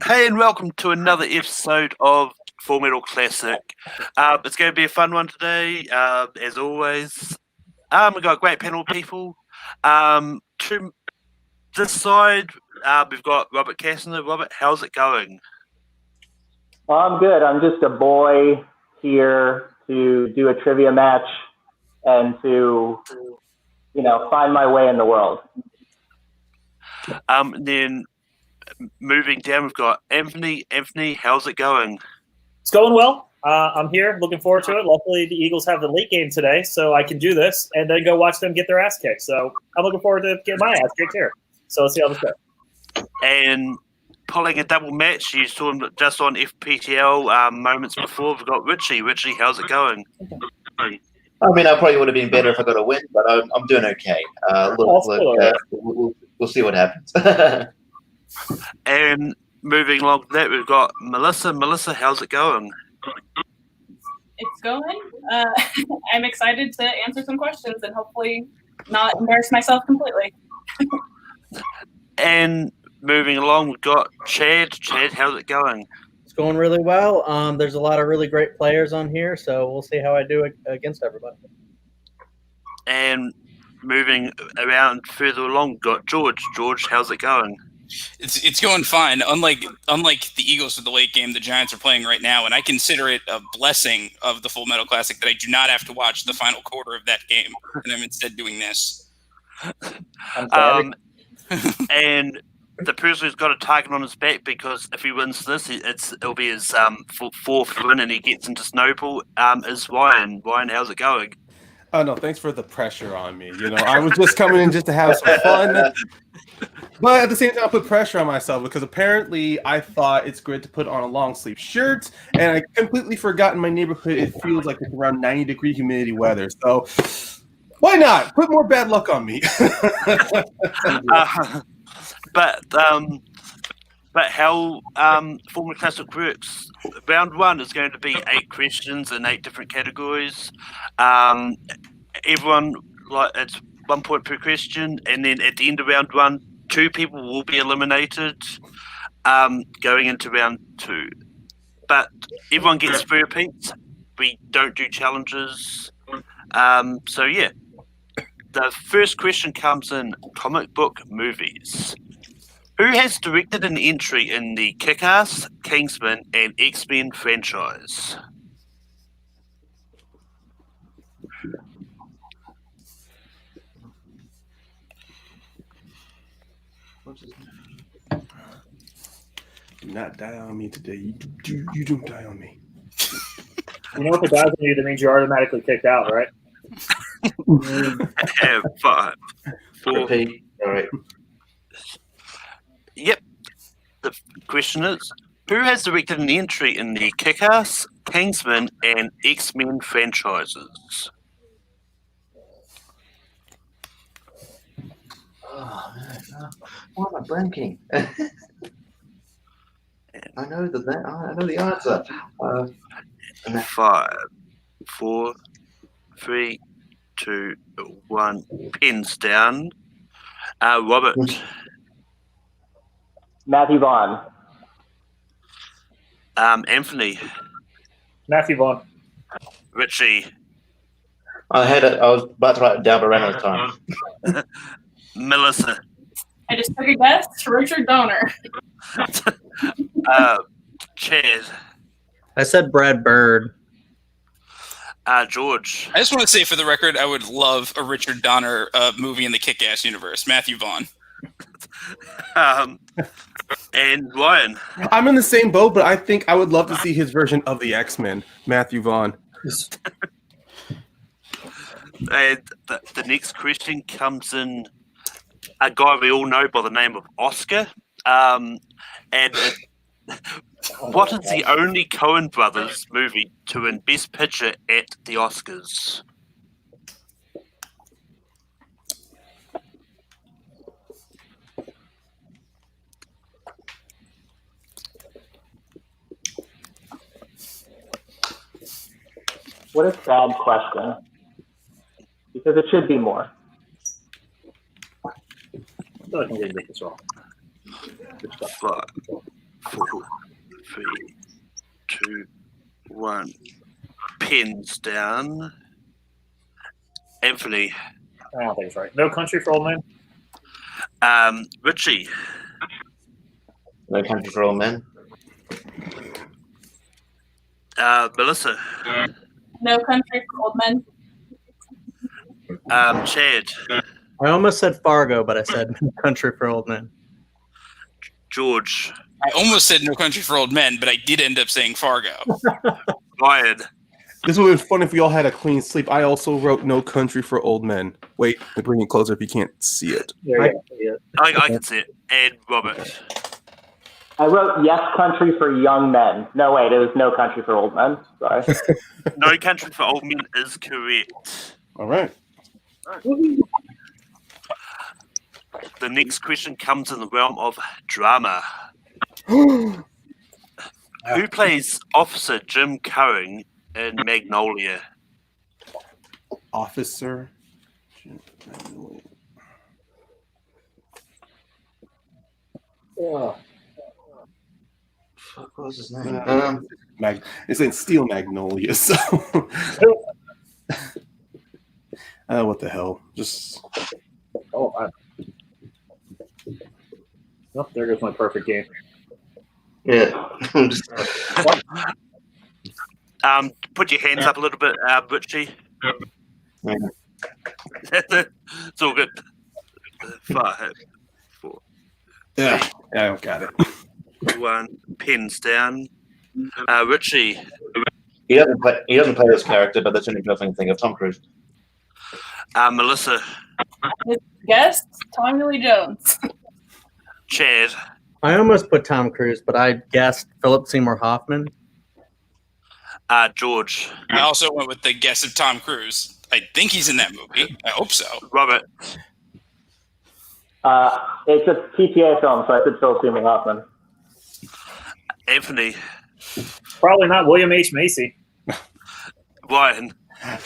Hey, and welcome to another episode of Full Metal Classic. It's going to be a fun one today, as always. We've got a great panel of people. To this side, we've got Robert Kastner. Robert, how's it going? I'm good. I'm just a boy here to do a trivia match and to, find my way in the world. Then moving down, we've got Anthony. Anthony, how's it going? It's going well. I'm here, looking forward to it. Luckily, the Eagles have the late game today, so I can do this and then go watch them get their ass kicked. So I'm looking forward to getting my ass kicked here. So let's see how this goes. And pulling a double match, you saw him just on FPTL moments before. We've got Richie. Richie, how's it going? I mean, I probably would have been better if I got a win, but I'm doing okay. We'll see what happens. And moving along with that, we've got Melissa. Melissa, how's it going? It's going. I'm excited to answer some questions and hopefully not embarrass myself completely. And moving along, we've got Chad. Chad, how's it going? It's going really well. There's a lot of really great players on here, so we'll see how I do against everybody. And moving around further along, we've got George. George, how's it going? It's going fine. Unlike the Eagles of the late game, the Giants are playing right now, and I consider it a blessing of the Full Metal Classic that I do not have to watch the final quarter of that game, and I'm instead doing this. And the person who's got a target on his back, because if he wins this, it'll be his fourth win, and he gets into Snowball. Is Ryan. Ryan, how's it going? Oh no, thanks for the pressure on me. I was just coming in just to have some fun. But at the same time, I put pressure on myself because apparently I thought it's good to put on a long sleeve shirt, and I completely forgot in my neighborhood it feels like it's around 90-degree humidity weather. So why not? Put more bad luck on me. But how Full Metal Classic works, round one is going to be 8 questions in 8 different categories. Everyone, it's 1 point per question, and then at the end of round one, 2 people will be eliminated going into round 2. But everyone gets 3 repeats. We don't do challenges. So yeah. The first question comes in comic book movies. Who has directed an entry in the Kick-Ass, Kingsman, and X-Men franchise? Do not die on me today. You don't die on me. You know, if it dies on you, that means you're automatically kicked out, right? 5, 4. Repeat. All right. Yep. The question is, who has directed an entry in the Kick-Ass, Kingsman, and X-Men franchises? Oh man, why am I blanking? I know the answer. 5, 4, 3, 2, 1. Pins down. Robert. Matthew Vaughn. Anthony. Matthew Vaughn. Richie. I was about to write it down, but ran out of time. Melissa. I just took a guess to Richard Donner. Chad. I said Brad Bird. George. I just want to say, for the record, I would love a Richard Donner movie in the Kick-Ass universe. Matthew Vaughn. And Ryan. I'm in the same boat, but I think I would love to see his version of the X-Men, Matthew Vaughn. And the next question comes in a guy we all know by the name of Oscar. What is the only Coen Brothers movie to win Best Picture at the Oscars? What a sad question. Because it should be more. I feel like I'm going to get this wrong. Five, 4, 3, 2, 1. Pins down. Anthony. I don't think it's right. No Country for Old Men. Richie. No Country for Old Men. Melissa. No Country for Old Men. Chad. I almost said Fargo, but I said Country for Old Men. George. I almost said No Country for Old Men, but I did end up saying Fargo. Ryan. This would have been fun if we all had a clean sleep. I also wrote No Country for Old Men. Wait, to bring it closer if you can't see it. There you go. I can see it. And Robert. I wrote Yes Country for Young Men. No, wait, it was No Country for Old Men. Sorry. No Country for Old Men is correct. All right. The next question comes in the realm of drama. Oh, Who plays Officer Jim Curran in Magnolia? Officer. Fuck, what was his name? It's in Steel Magnolia, so. What the hell? Just. Oh, there goes my perfect game. Yeah. Put your hands up a little bit, Richie. It's all good. 5, 4, Yeah, I got it. 1. Pens down. Richie. He doesn't play this character, but that's the only person I can think of. Tom Cruise. Melissa. Guess Tommy Lee Jones. Chad. I almost put Tom Cruise, but I guessed Philip Seymour Hoffman. George. I also went with the guess of Tom Cruise. I think he's in that movie. I hope so. Robert. It's a PTA film, so I said Phil Seymour Hoffman. Anthony. Probably not William H. Macy. Ryan.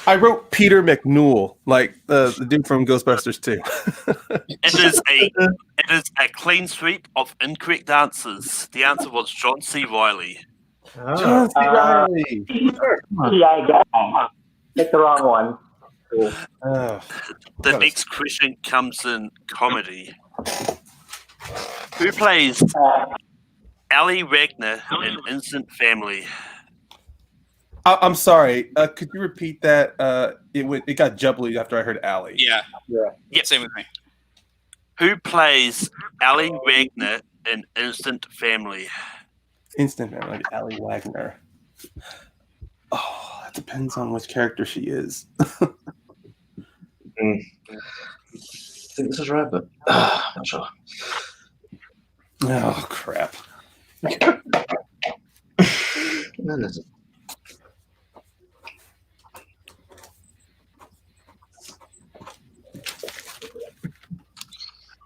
I wrote Peter McNewell, like the dude from Ghostbusters 2. It is a clean sweep of incorrect answers. The answer was John C. Reilly. John C. Reilly. Yeah, I got it. Picked the wrong one. The next question comes in comedy. Who plays Ali Wagner in Instant Family? I'm sorry. Could you repeat that? It got jubbly after I heard Allie. Yeah. Yep. Same with me. Who plays Ali Wagner in Instant Family? Instant Family, like Allie Wagner. Oh, that depends on which character she is. I think this is right, but I'm not sure. Oh, crap. When is it?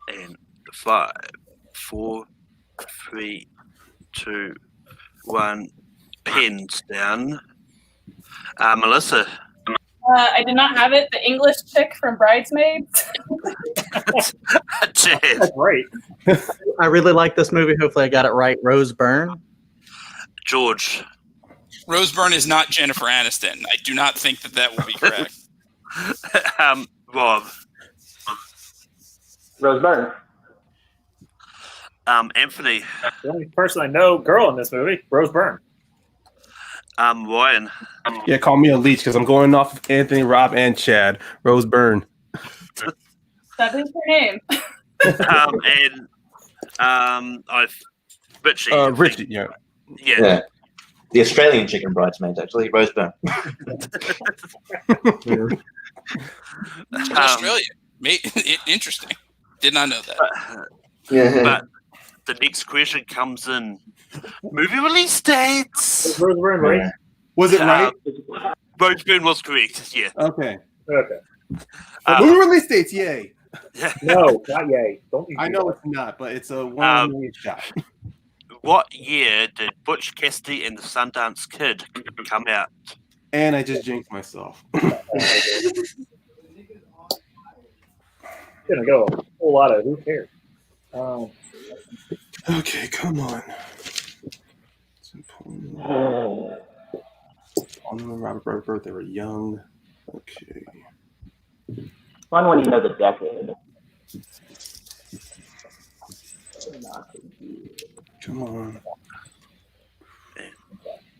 And 5, 4, 3, 2, 1. Pens down. Melissa. I did not have it. The English chick from Bridesmaids. Chad. That's right. I really like this movie. Hopefully I got it right. Rose Byrne. George. Rose Byrne is not Jennifer Aniston. I do not think that will be correct. Rob. Rose Byrne. Anthony. The only person I know girl in this movie, Rose Byrne. Ryan. Yeah, call me a leech because I'm going off of Anthony, Rob, and Chad. Rose Byrne. That is her name. Richie. Richie, yeah. Yeah. The Australian chicken bridesmaids, actually, Rose Byrne. Australia. Interesting. Did not know that. Yeah. But the next question comes in. Movie release dates. Rose Byrne, right? Was it right? Rose Byrne was correct. Yeah. Okay. Okay. Movie release dates, yay. No, not yay. Don't you I do know that. it's not, but it's a 1 in a million shot. What year did Butch Cassidy and the Sundance Kid come out? And I just jinxed myself. Gonna go a whole lot of who cares. Okay, come on. Robert Bird, they were young. Okay. Fun when you know the decade. Come on.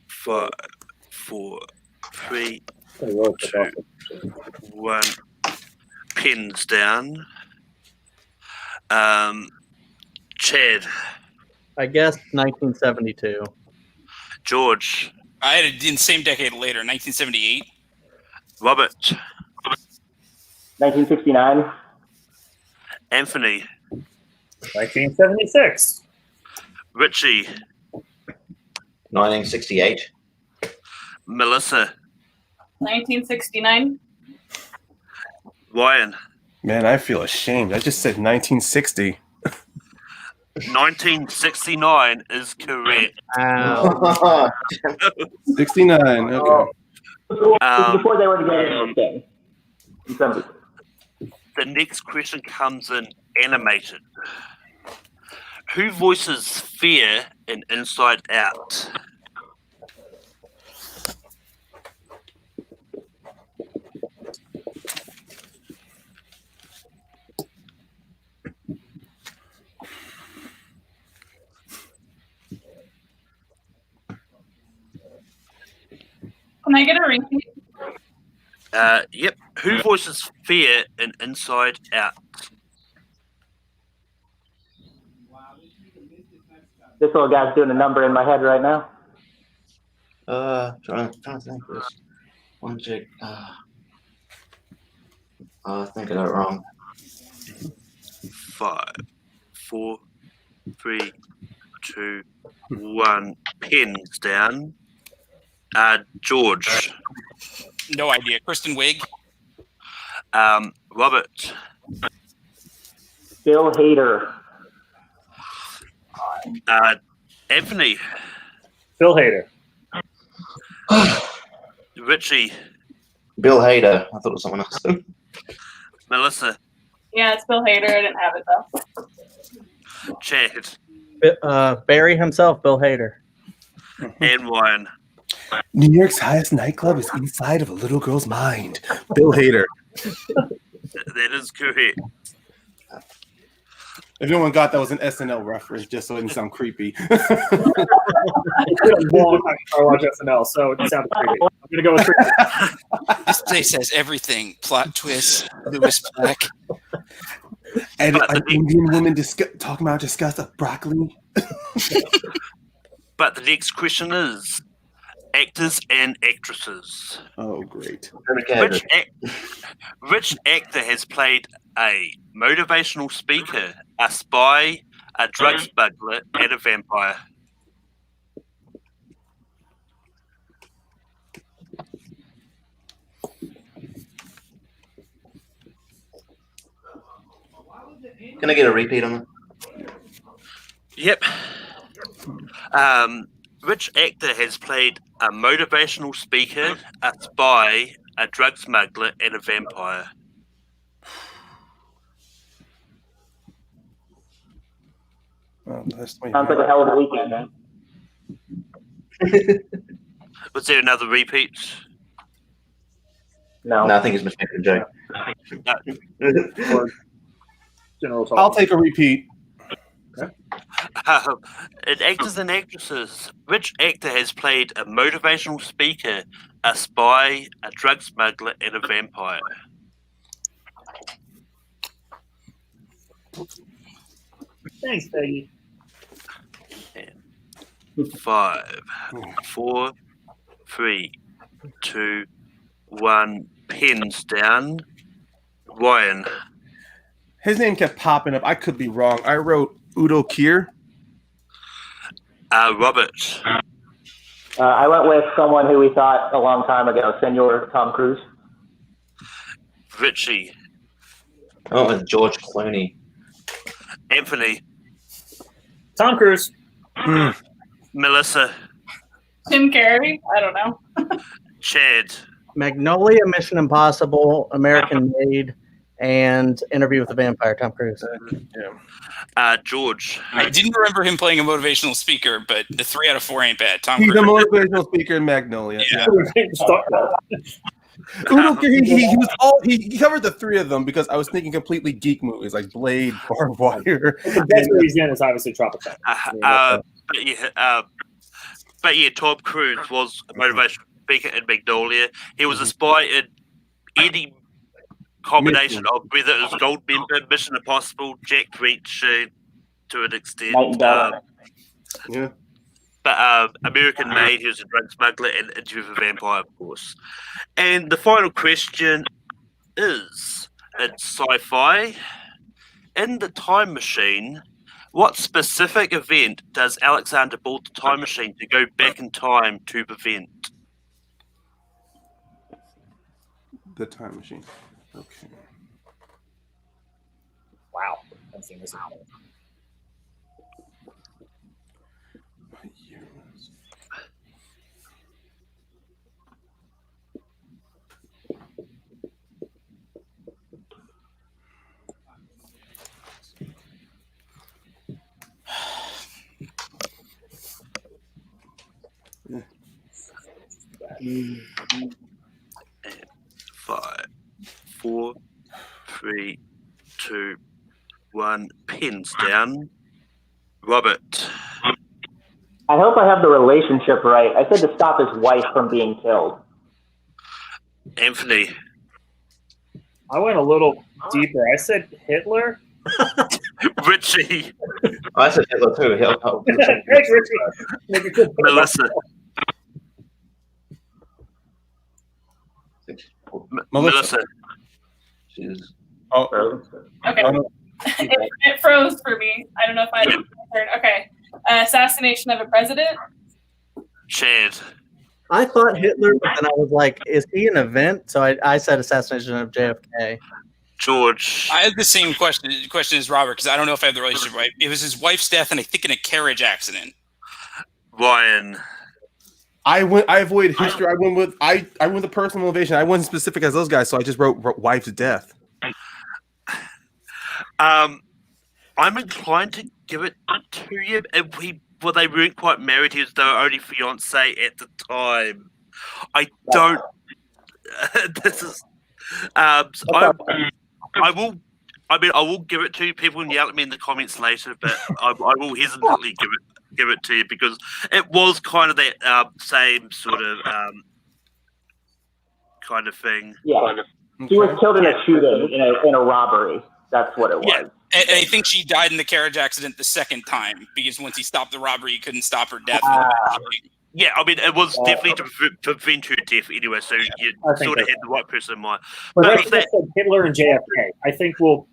5, 4, 3, Pretty well, 2, 1. Pins down. Chad, I guess 1972. I George, had it in the same decade later, 1978. Robert, 1969. Anthony, 1976. Richie, 1968. Melissa, 1969. Ryan, Man, I feel ashamed. I just said 1960. 1969 is correct. Wow. 69. Okay. Before they were together in thing. In 70. The next question comes in animated. Who voices fear in Inside Out? Can I get a repeat? Yep. Who voices fear in Inside Out? This little guy's doing a number in my head right now. Trying to think of this. One chick. I think I got it wrong. 5, 4, 3, 2, 1. Pins down. George, No idea. Kristen Wiig. Robert, Bill Hader. Anthony, Bill Hader. Richie, Bill Hader. I thought it was someone else. Melissa, Yeah, it's Bill Hader. I didn't have it though. Chad, Barry himself, Bill Hader. and Ryan. New York's highest nightclub is inside of a little girl's mind. Bill Hader. That is correct. If anyone got that was an SNL reference, just so it didn't sound creepy. It's been a long time since I watched SNL, so it sounded creepy. I'm gonna go with creepy. This place has everything. Plot twist. Lewis Black. And an Indian woman talking about disgust of broccoli. But the next question is actors and actresses. Oh, great. Which actor has played a motivational speaker, a spy, a drug smuggler, and a vampire? Can I get a repeat on that? Yep. Which actor has played a motivational speaker, a spy, a drug smuggler, and a vampire? Sounds like a hell of a weekend, man. Was there another repeat? No. No, I think it's mistaken, Joe. General talk. I'll take a repeat. In actors and actresses, which actor has played a motivational speaker, a spy, a drug smuggler, and a vampire? Thanks, Peggy. 5, 4, 3, 2, 1. Pins down. Ryan, His name kept popping up. I could be wrong. I wrote Udo Kier. Robert, I went with someone who we thought a long time ago, Senor Tom Cruise. Richie, I went with George Clooney. Anthony, Tom Cruise. Melissa, Tim Carey. I don't know. Chad, Magnolia, Mission Impossible, American Made, and Interview with the Vampire, Tom Cruise. George. I didn't remember him playing a motivational speaker, but the 3 out of 4 ain't bad. Tom He's a Cruise. motivational speaker in Magnolia. Yeah. Udo, he covered the 3 of them because I was thinking completely geek movies like Blade, Barbed Wire. The best reason is obviously Tropic. But yeah, Tom Cruise was a motivational speaker in Magnolia. He was a spy in any combination of whether it was Goldmember, Mission Impossible, Jack Reacher, to an extent. Yeah. But American Made, he was a drug smuggler, and Interview with a Vampire, of course. And the final question is, it's sci-fi. In the time machine, what specific event does Alexander build the time machine to go back in time to prevent? The time machine. Okay. Wow. I've seen this before. Five, 4, 3, 2, 1. Pins down. Robert. I hope I have the relationship right. I said to stop his wife from being killed. Anthony. I went a little deeper. I said Hitler. Richie. I said Hitler too. Thanks, Richie. Melissa. Melissa. She's Oh, Okay. It froze for me. I don't know if I answered. Okay. Assassination of a president. Chad. I thought Hitler, but then I was like, is he an event? So I said assassination of JFK. George. I had the same question as Robert because I don't know if I have the relationship right. It was his wife's death, and I think in a carriage accident. Ryan. I avoided history. I went with the personal motivation. I wasn't specific as those guys, so I just wrote wife's death. I'm inclined to give it to you. Well, they weren't quite married. They were only fiance at the time. I don't. This is. I will. I mean, I will give it to you. People can yell at me in the comments later, but I will hesitantly give it to you because it was kind of that same sort of kind of thing. Yeah. He was killed in a shooting, in a robbery. That's what it was. Yeah. And I think she died in the carriage accident the second time because once he stopped the robbery, he couldn't stop her death. Yeah, I mean, it was definitely to prevent her death anyway, so you sort of had the right person in mind. But I said Hitler and JFK. I think we'll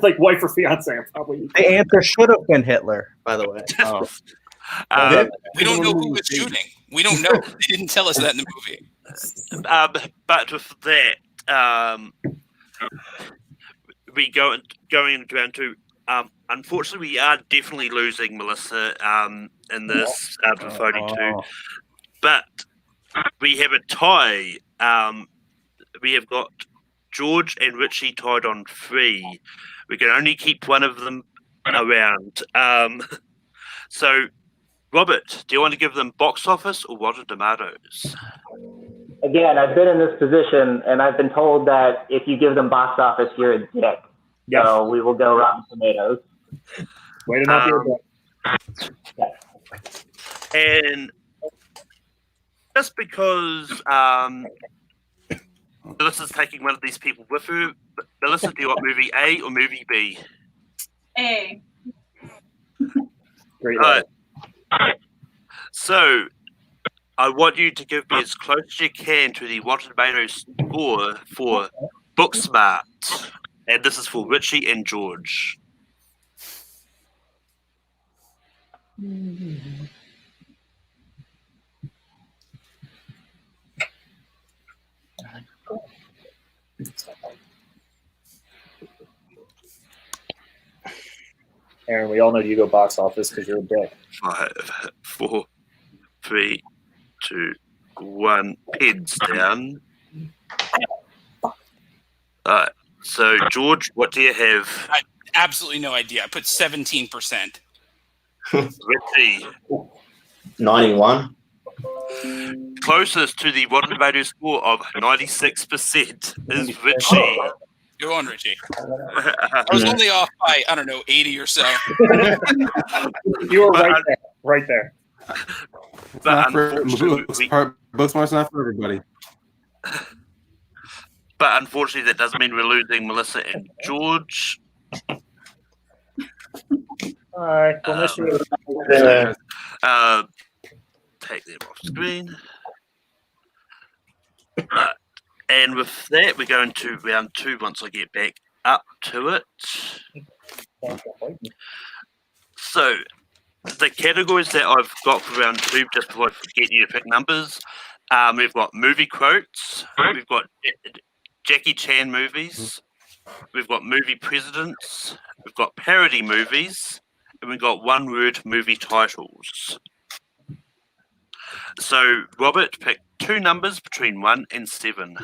like wife or fiance. Probably The answer should have been Hitler, by the way. We don't know who was shooting. We don't know. They didn't tell us that in the movie. But with that, we going into round 2. Unfortunately, we are definitely losing Melissa in this for voting 2. But we have a tie. We have got George and Richie tied on 3. We can only keep one of them around. So, Robert, do you want to give them box office or Rotten Tomatoes? Again, I've been in this position, and I've been told that if you give them box office, you're a dick. Yes. So we will go Rotten Tomatoes. Way to not be a dick. And just because Melissa's taking one of these people with her, Melissa, do you want movie A or movie B? A. Great. All right. So, I want you to give me as close as you can to the Rotten Tomatoes score for Booksmart. And this is for Richie and George. Aaron, we all know you go box office because you're a dick. 5, 4, 3, 2, 1. Pins down. All right. So, George, what do you have? Absolutely no idea. I put 17%. Richie, 91. closest to the Rotten Tomatoes score of 96% is Richie. Go on, Richie. I was only off by, I don't know, 80 or so. You were right there. Right there. It's not for unfortunately, Booksmart's not for everybody. But unfortunately, that does mean we're losing Melissa and George. All right. We'll miss you. Take them off screen. And with that, we're going to round 2 once I get back up to it. So, the categories that I've got for round 2, just before I forget you to pick numbers, we've got movie quotes, we've got Jackie Chan movies, we've got movie presidents, we've got parody movies, and we've got one-word movie titles. So, Robert, pick 2 numbers between 1 and 7.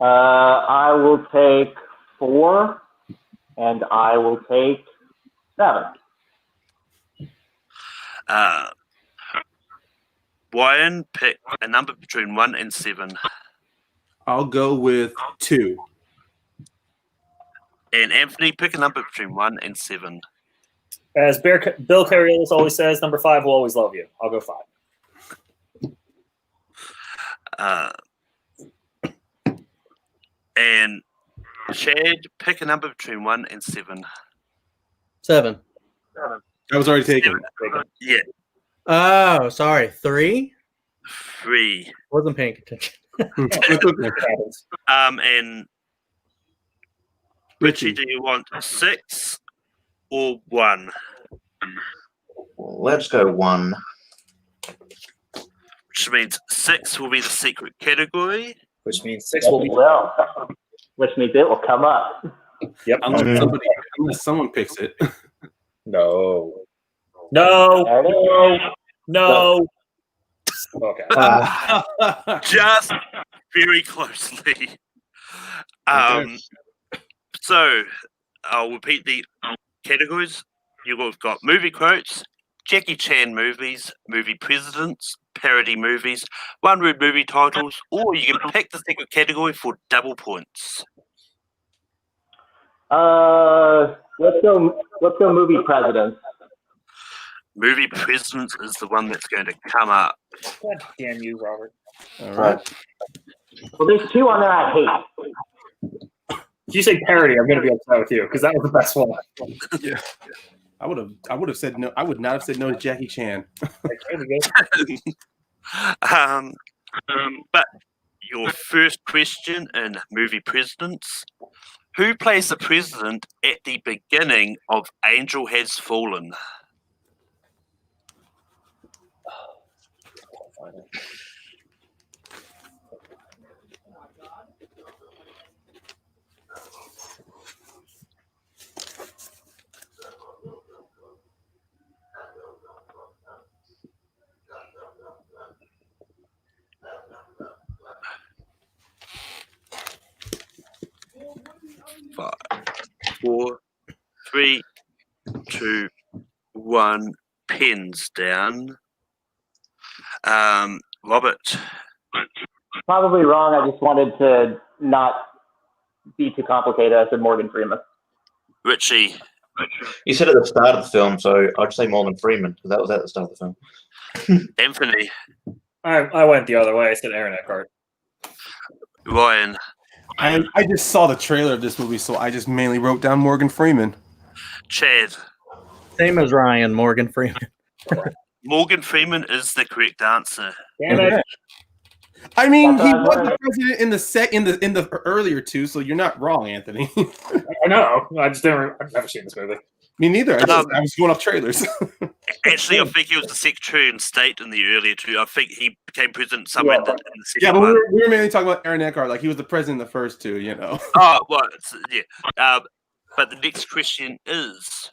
I will take 4, and I will take 7. Ryan, pick a number between 1 and 7. I'll go with 2. And Anthony, pick a number between 1 and 7. As Bill Carriolis always says, number 5 will always love you. I'll go 5. And Chad, pick a number between 1 and 7. 7. I was already taken. Yeah, Oh, sorry. 3? 3. Wasn't paying attention. And Richie, do you want 6 or 1? Let's go 1. Which means 6 will be the secret category. Which means 6 will be. Well, which means it will come up. Yep. Unless someone picks it. No. No. There No. Okay. Just very closely. So I'll repeat the categories. You've got movie quotes, Jackie Chan movies, movie presidents, parody movies, one-word movie titles, or you can pick the secret category for double points. Let's go movie presidents. Movie presidents is the one that's going to come up. God damn you, Robert. All right. Well, there's 2 on there I hate. If you say parody, I'm going to be upset with you because that was the best one. Yeah. I would have said no. I would not have said no to Jackie Chan. But your first question in movie presidents: who plays the president at the beginning of Angel Has Fallen? Five, 4, 3, 2, 1. Pens down. Robert. Probably wrong. I just wanted to not be too complicated. I said Morgan Freeman. Richie. You said at the start of the film, so I'd say Morgan Freeman because that was at the start of the film. Anthony. I went the other way. I said Aaron Eckhart. Ryan. I just saw the trailer of this movie, so I just mainly wrote down Morgan Freeman. Chad. Same as Ryan, Morgan Freeman. Morgan Freeman is the correct answer. Damn it. I mean, That's he what I was was the president in the earlier 2, so you're not wrong, Anthony. I know. I've never seen this movie. Me neither. I was going off trailers. Actually, I think he was the Secretary of State in the earlier 2. I think he became president somewhere in the second Yeah, but one. we were mainly talking about Aaron Eckhart. Like, he was the president in the first 2, you know. Oh, well, yeah. But the next question is,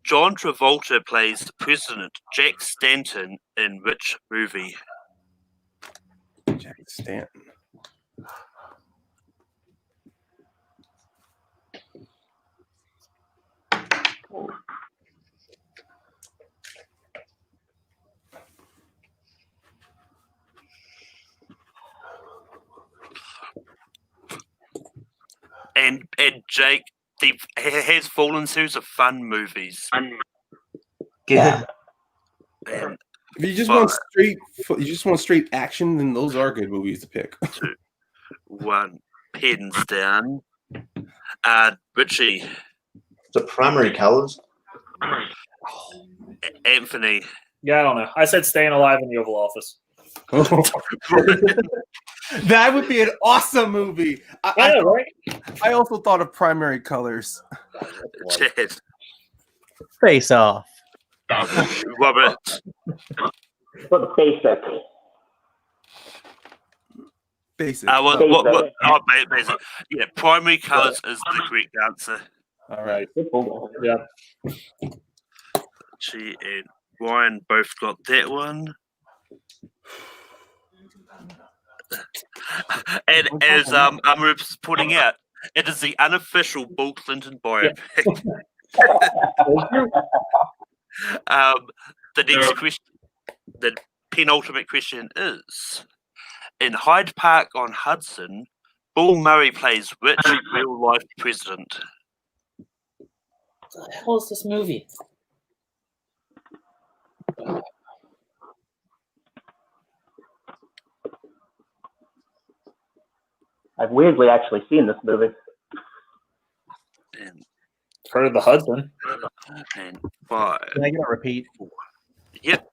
John Travolta plays President Jack Stanton in which movie? Jack Stanton. And Jake, the Has Fallen series of fun movies. Yeah. And If you just want straight action, then those are good movies to pick. 2, 1, pens down. Richie, The primary colors. Anthony, Yeah, I don't know. I said Staying Alive in the Oval Office. That would be an awesome movie. Right? I also thought of Primary Colors. Chad, Face Off. Robert, But basic. Basic. basic. Yeah, primary colors is the correct answer. All right. Yeah. She and Ryan both got that one. And as Amrup's putting out, it is the unofficial Bill Clinton biopic. The next question, the penultimate question is: in Hyde Park on Hudson, Bill Murray plays which real-life president? What the hell is this movie? I've weirdly actually seen this movie. And, Heard of the Hudson? and 5. Can I get a repeat? Yep.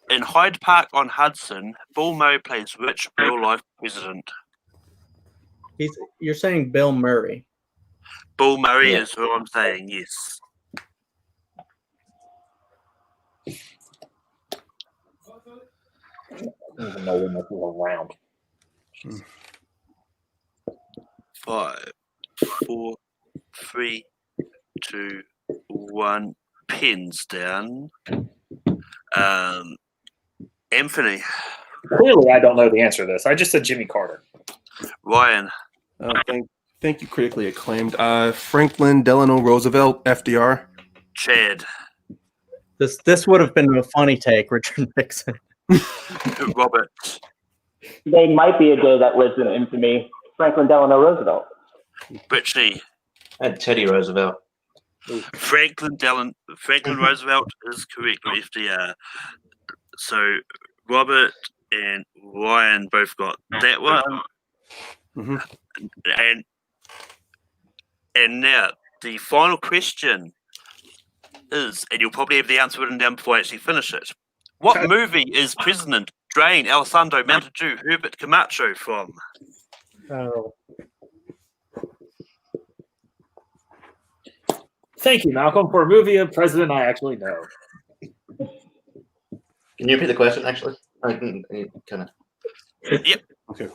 In Hyde Park on Hudson, Bill Murray plays which real-life president? You're saying Bill Murray. Bill Murray is who I'm saying, yes. I don't even know when this was around. 5, 4, 3, 2, 1. Pins down. Anthony, Clearly, I don't know the answer to this. I just said Jimmy Carter. Ryan, Thank you, critically acclaimed. Franklin Delano Roosevelt, FDR. Chad, This would have been a funny take, Richard Nixon. Robert, They might be a day that lives in infamy. Franklin Delano Roosevelt. Richie, And Teddy Roosevelt. Franklin Roosevelt is correct, FDR. So Robert and Ryan both got that one. Mhm. And now the final question is, and you'll probably have the answer written down before I actually finish it. What movie is President Drain Alessandro Montague Herbert Camacho from? Oh, Thank you, Malcolm, for a movie of president I actually know. Can you repeat the question, actually? I can kind of. Yep. Okay.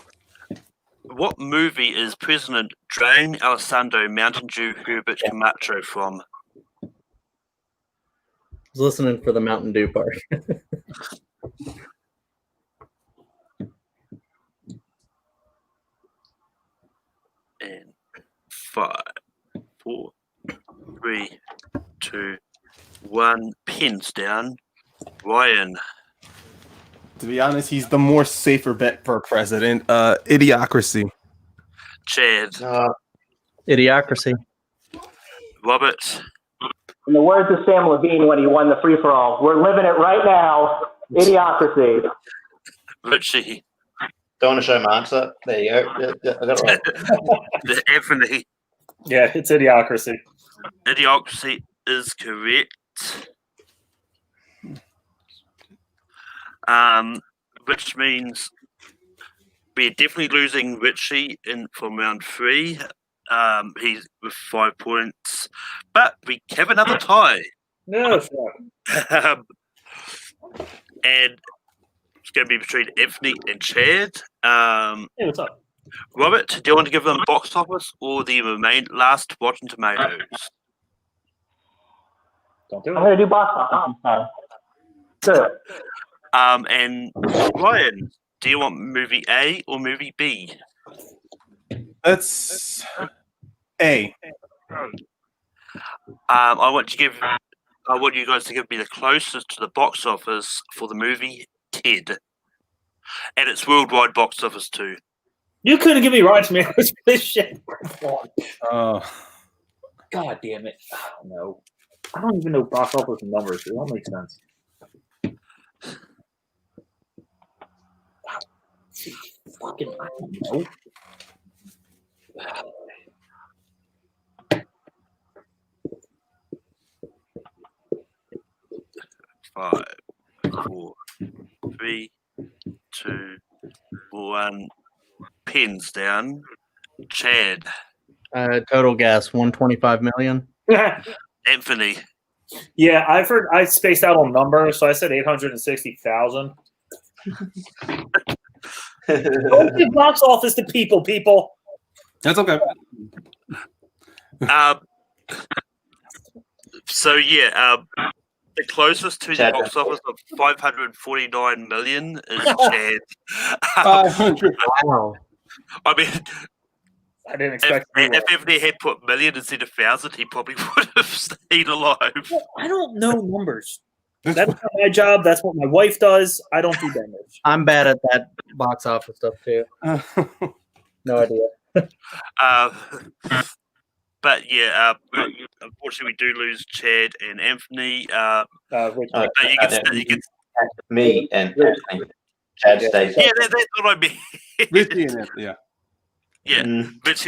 What movie is President Drain Alessandro Montague Herbert Camacho from? I was listening for the Mountain Dew part. And 5, 4, 3, 2, 1. Pins down. Ryan, To be honest, he's the more safer bet for president. Idiocracy. Chad, Idiocracy. Robert, In the words of Sam Levine when he won the free-for-all, we're living it right now. Idiocracy. Richie, Don't want to show my answer. There you go. Yeah, I got it right. Anthony. Yeah, it's Idiocracy. Idiocracy is correct. Which means we're definitely losing Richie from round 3. He's with 5 points, but we have another tie. No, fuck. And it's going to be between Anthony and Chad. Hey, what's up? Robert, do you want to give them box office or the last Rotten Tomatoes? Don't do I'm it. going to do box office. Sure. And Ryan, do you want movie A or movie B? That's A. I want you guys to give me the closest to the box office for the movie Ted, and it's worldwide box office too. You couldn't give me Rotten Tomatoes for this shit. Oh. God damn it. Oh, no. I don't even know box office numbers. It don't make sense. Fucking, I don't know. 5, 4, 3, 2, 1. Pins down. Chad. Total guess 125 million. Anthony. Yeah, I've heard. I spaced out on numbers, so I said 860,000. Don't give box office to people. That's okay. So yeah, the closest to the Chad. box office of 549 million is Chad. 500. Wow. I mean, I didn't if, expect. if Anthony had put million instead of thousand, he probably would have stayed alive. I don't know numbers. That's not my job. That's what my wife does. I don't do damage. I'm bad at that box office stuff too. No idea. But yeah, unfortunately, we do lose Chad and Anthony. Which, But you can Me and Anthony. Chad stays. yeah, that's what I mean. Richie and Anthony, yeah. Yeah, Mm. but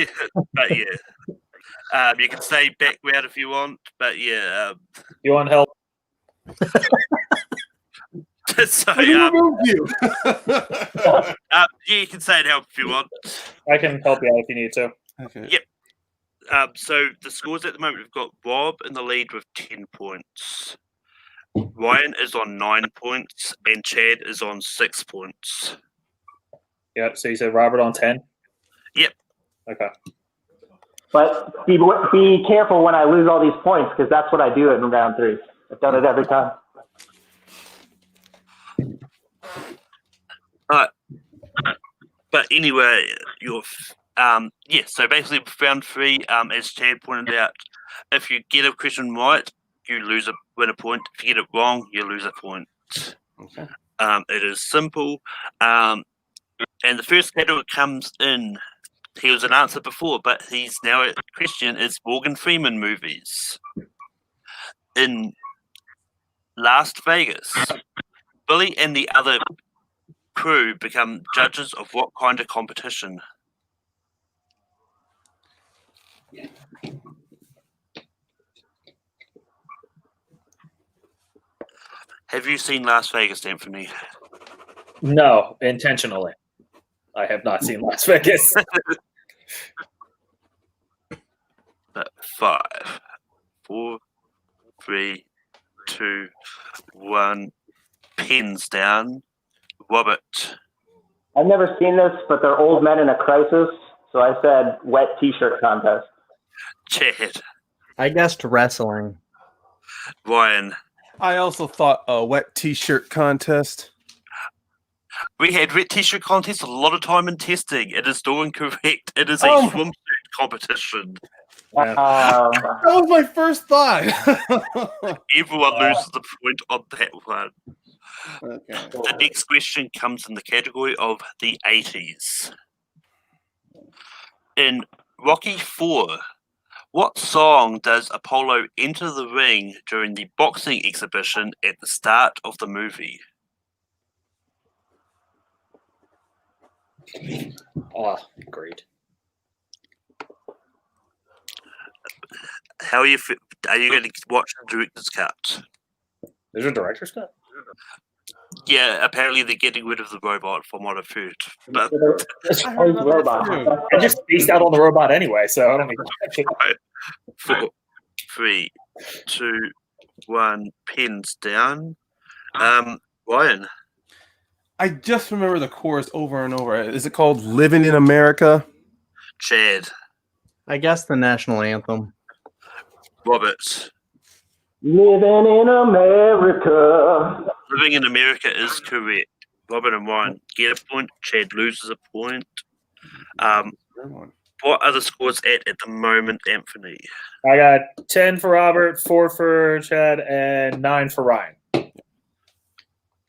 yeah, you can say background if you want, but yeah. you want help? So I removed you. yeah, you can say it help if you want. I can help you out if you need to. Okay. Yeah. So the scores at the moment, we've got Rob in the lead with 10 points. Ryan is on 9 points, and Chad is on 6 points. Yep. So you said Robert on 10? Yep. Okay. But be careful when I lose all these points, because that's what I do in round 3. I've done it every time. But anyway, you're so basically round 3, as Chad pointed out, if you get a question right, you win a point. If you get it wrong, you lose a point. Okay. It is simple. And the first category comes in. He was an answer before, but he's now a question. Is Morgan Freeman movies. In Las Vegas, Billy and the other crew become judges of what kind of competition? Have you seen Las Vegas, Anthony? No, intentionally. I have not seen Las Vegas. But 5, 4, 3, 2, 1. Pins down. Robert. I've never seen this, but they're old men in a crisis, so I said wet T-shirt contest. Chad. I guessed wrestling. Ryan. I also thought a wet T-shirt contest. We had wet T-shirt contest a lot of time in testing. It is still incorrect. It is a Oh. swimsuit competition. Yeah. That was my first thought. Everyone loses the point on that one. Okay. The next question comes in the category of the 80s. In Rocky IV, what song does Apollo enter the ring during the boxing exhibition at the start of the movie? Oh, great. How are you going to watch the director's cut? There's a director's cut? Yeah, apparently they're getting rid of the robot from what I've heard. But Robot. I just spaced out on the robot anyway, so I don't need 4, 3, 2, 1. Pins down. Ryan. I just remember the chorus over and over. Is it called "Living in America"? Chad. I guess the national anthem. Robert. Living in America. Living in America is correct. Robert and Ryan get a point. Chad loses a point. What are the scores at the moment, Anthony? I got 10 for Robert, 4 for Chad, and 9 for Ryan.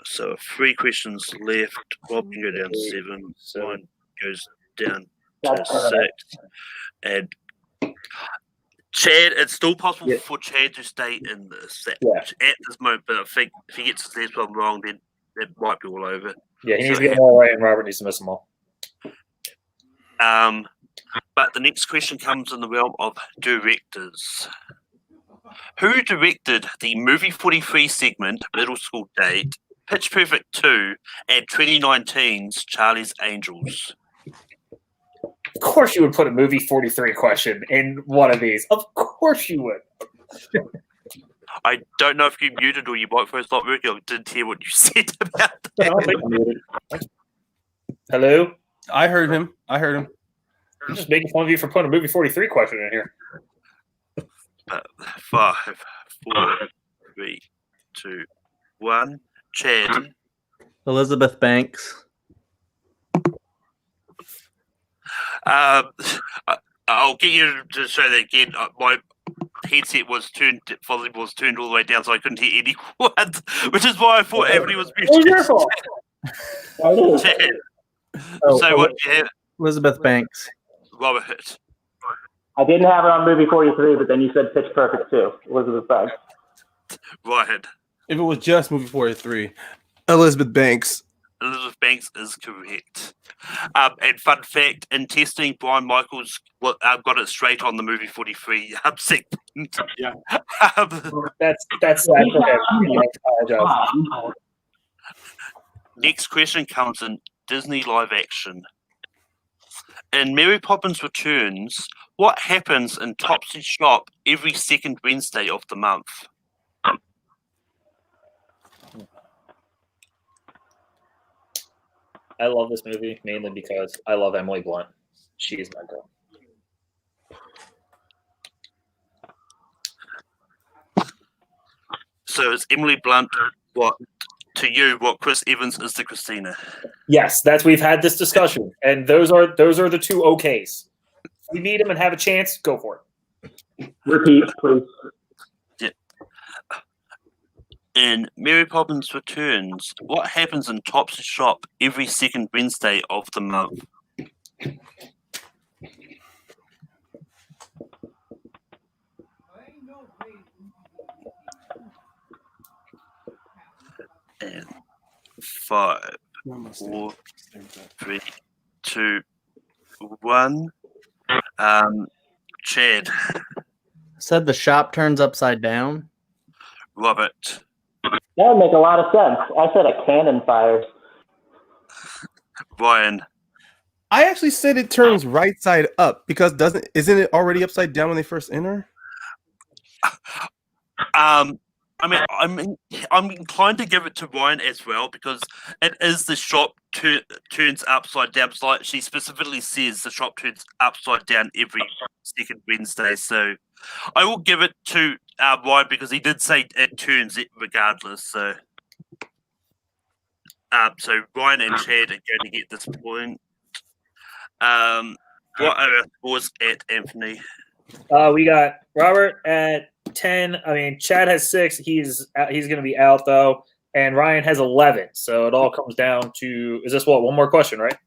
So 3 questions left. Rob can go down 7. Ryan goes down That's to 6. And Chad, it's still possible Yeah. for Chad to stay in this at Yeah. this moment, but I think if he gets his last one wrong, then it might be all over. Yeah, he needs So, to get them all right, and Robert needs to miss them all. But the next question comes in the realm of directors. Who directed the Movie 43 segment, Middle School Date, Pitch Perfect 2, and 2019's Charlie's Angels? Of course, you would put a movie 43 question in one of these. Of course, you would. I don't know if you muted or your microphone's not working. I didn't hear what you said about I don't that. think I'm muted. Hello? I heard him. I'm just making fun of you for putting a movie 43 question in here. 5, 4, 3, 2, 1. Chad. Elizabeth Banks. I'll get you to show that again. My headset was volume was turned all the way down, so I couldn't hear anyone, which is why I thought everybody was It was your muted. fault. Chad. Oh, So what do you have, Elizabeth Banks. Robert? I didn't have her on movie 43, but then you said Pitch Perfect too. Elizabeth Banks. Ryan. If it was just movie 43, Elizabeth Banks. Elizabeth Banks is correct. And fun fact, in testing, Brian Michaels got it straight on the movie 43 segment. Yeah. That's sad for him. I apologize. Next question comes in Disney live action. In Mary Poppins Returns, what happens in Topsy Shop every second Wednesday of the month? I love this movie mainly because I love Emily Blunt. She is my girl. So is Emily Blunt what Chris Evans is to Christina? Yes, we've had this discussion, and those are the two okays. If we meet him and have a chance, go for it. Repeat, please. In Mary Poppins Returns, what happens in Topsy Shop every second Wednesday of the month? And 5, 4, 3, 2, 1. Chad. Said the shop turns upside down. Robert. That would make a lot of sense. I said a cannon fires. Ryan. I actually said it turns right side up because isn't it already upside down when they first enter? I'm inclined to give it to Ryan as well because it is the shop turns upside down. Like she specifically says, the shop turns upside down every second Wednesday. So I will give it to Ryan because he did say it turns it regardless. So Ryan and Chad are going to get this point. What are our scores at Anthony? We got Robert at 10. I mean, Chad has 6. He's going to be out though, and Ryan has 11. So it all comes down to is this what one more question, right?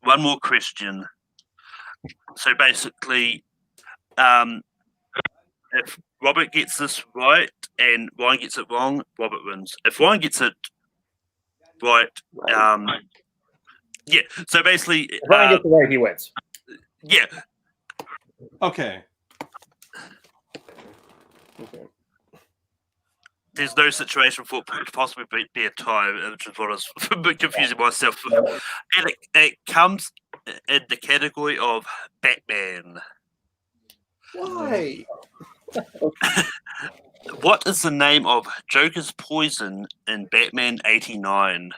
One more question. So basically, if Robert gets this right and Ryan gets it wrong, Robert wins. If Ryan gets it right, yeah. So basically, If Ryan gets it right, he wins. yeah. Okay. There's no situation for it to possibly be a tie, which is what I was a bit confusing myself. And it comes in the category of Batman. Why? What is the name of Joker's poison in Batman 89?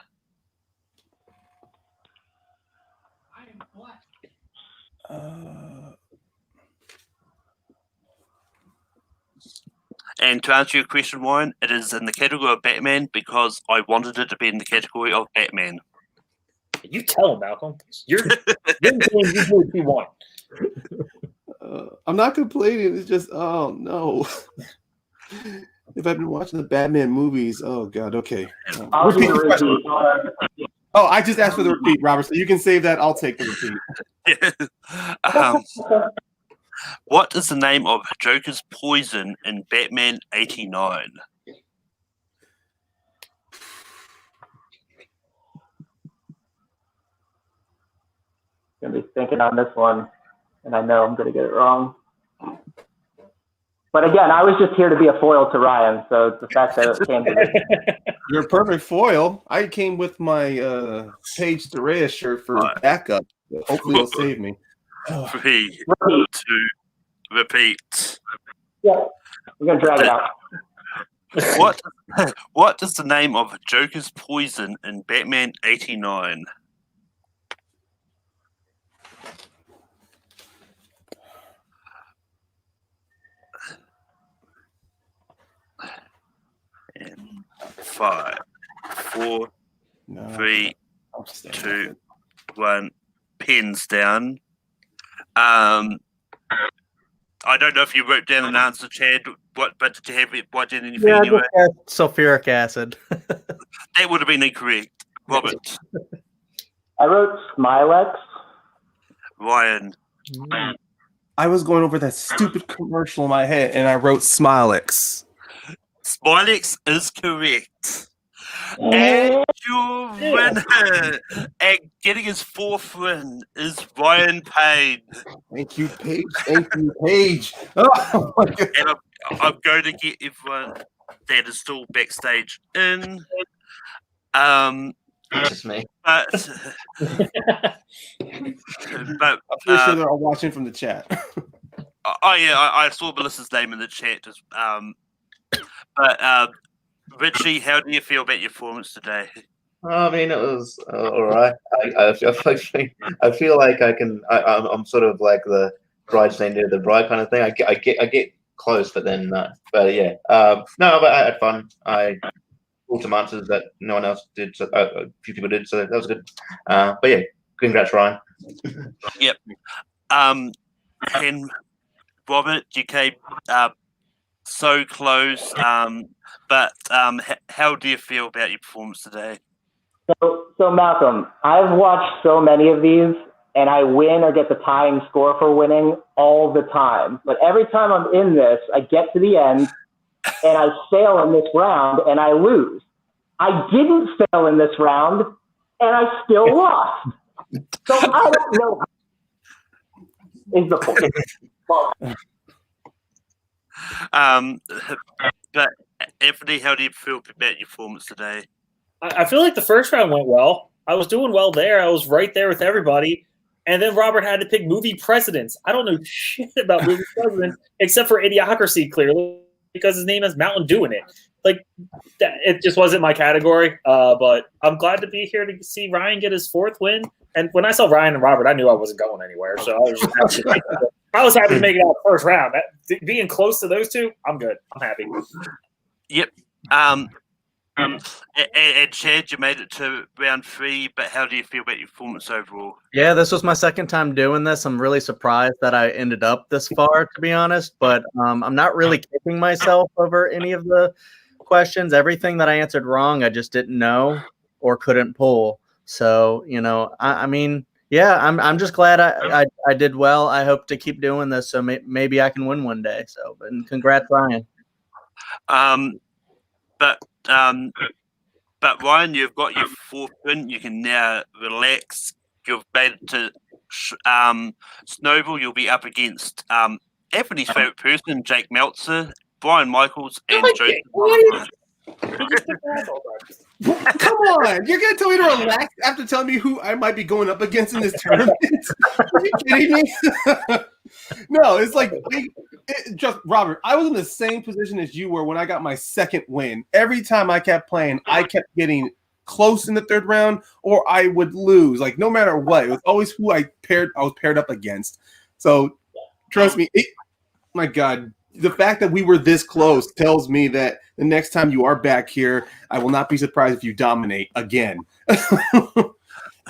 And to answer your question, Ryan, it is in the category of Batman because I wanted it to be in the category of Batman. You tell him, Malcolm. You're doing you do what you want. I'm not complaining. It's just, oh no. If I've been watching the Batman movies, oh god, okay. I'll do the repeat. Oh, I just asked for the repeat, Robert, so you can save that. I'll take the repeat. What is the name of Joker's poison in Batman 89? Gonna be thinking on this one, and I know I'm gonna get it wrong. But again, I was just here to be a foil to Ryan, so it's the fact that it came to me. You're a perfect foil. I came with my Paige Dorea shirt for backup. Hopefully it'll save me. 3, 2, repeat. Yeah, we're gonna drag it out. What is the name of Joker's poison in Batman 89? And 5, 4, No, 3, I'm staying 2, 1. Pens down. I don't know if you wrote down an answer, Chad. But did you have it? What did anything Yeah, anyway? sulfuric acid. That would have been incorrect, Robert. I wrote Smilex. Ryan. I was going over that stupid commercial in my head, and I wrote Smilex. Smilex is correct. And your winner and getting his 4th win is Ryan Payne. Thank you, Paige. Thank you, Paige. Oh, my God. And I'm going to get everyone that is still backstage in. Just me. But I'm pretty sure they're all watching from the chat. I saw Melissa's name in the chat. But Richie, how do you feel about your performance today? I mean, it was all right. I feel like I'm sort of like the bridesmaid near the bride kind of thing. I get close, but then but yeah. No, but I had fun. I pulled some answers that no one else did. So a few people did, so that was good. But yeah, congrats, Ryan. Yep. And Robert, you came so close. But how do you feel about your performance today? So Malcolm, I've watched so many of these, and I win or get the tying score for winning all the time. But every time I'm in this, I get to the end, and I fail in this round, and I lose. I didn't fail in this round, and I still lost. So I don't know. Is the point? But Anthony, how do you feel about your performance today? I feel like the first round went well. I was doing well there. I was right there with everybody. And then Robert had to pick movie presidents. I don't know shit about movie presidents except for Idiocracy, clearly, because his name has Mountain Dew in it. Like, it just wasn't my category. But I'm glad to be here to see Ryan get his 4th win. And when I saw Ryan and Robert, I knew I wasn't going anywhere. So I was happy to make it out the first round. Being close to those two, I'm good. I'm happy. Yep. And Chad, you made it to round 3, but how do you feel about your performance overall? Yeah, this was my second time doing this. I'm really surprised that I ended up this far, to be honest. But I'm not really kicking myself over any of the questions. Everything that I answered wrong, I just didn't know or couldn't pull. So, I mean, yeah, I'm just glad I did well. I hope to keep doing this, so maybe I can win one day. So, and congrats, Ryan. But Ryan, you've got your 4th win. You can now relax. You've made it to Snowball. You'll be up against Anthony's favorite person, Jake Meltzer, Brian Michaels, and Joseph. Come on, you're gonna tell me to relax after telling me who I might be going up against in this tournament? Are you kidding me? No, it's like just Robert. I was in the same position as you were when I got my 2nd win. Every time I kept playing, I kept getting close in the 3rd round, or I would lose. Like no matter what, it was always who I was paired up against. So trust me, my God. The fact that we were this close tells me that the next time you are back here, I will not be surprised if you dominate again.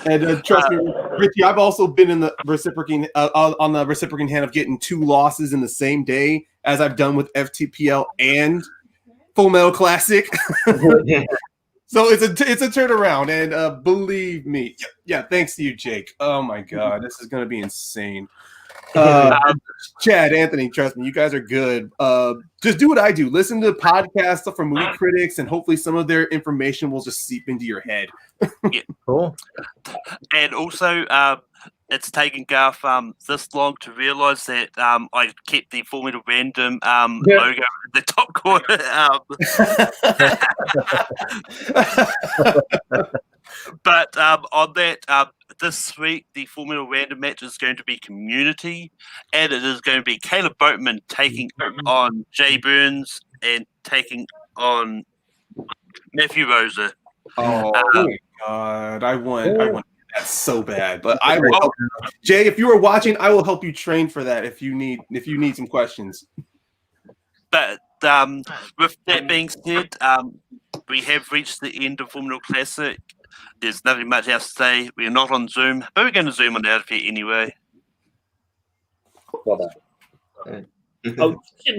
And trust me, Richie, I've also been in the reciprocating on the reciprocating hand of getting 2 losses in the same day, as I've done with FTPL and Full Metal Classic. So it's a turnaround, and believe me, yeah. Thanks to you, Jake. Oh my God, this is gonna be insane. Chad, Anthony, trust me, you guys are good. Just do what I do. Listen to podcasts, stuff from movie critics, and hopefully some of their information will just seep into your head. Cool. And also, it's taken Garth this long to realise that I kept the Full Metal Random logo in the top corner. But on that, this week, the Full Metal Random match is going to be Community, and it is going to be Caleb Boatman taking on Jay Burns and taking on Matthew Rosa. Oh my God, I want that so bad, but I will. Jay, if you are watching, I will help you train for that if you need some questions. But with that being said, we have reached the end of Full Metal Classic. There's nothing much else to say. We're not on Zoom, but we're going to Zoom on out of here anyway. Well done. Oh,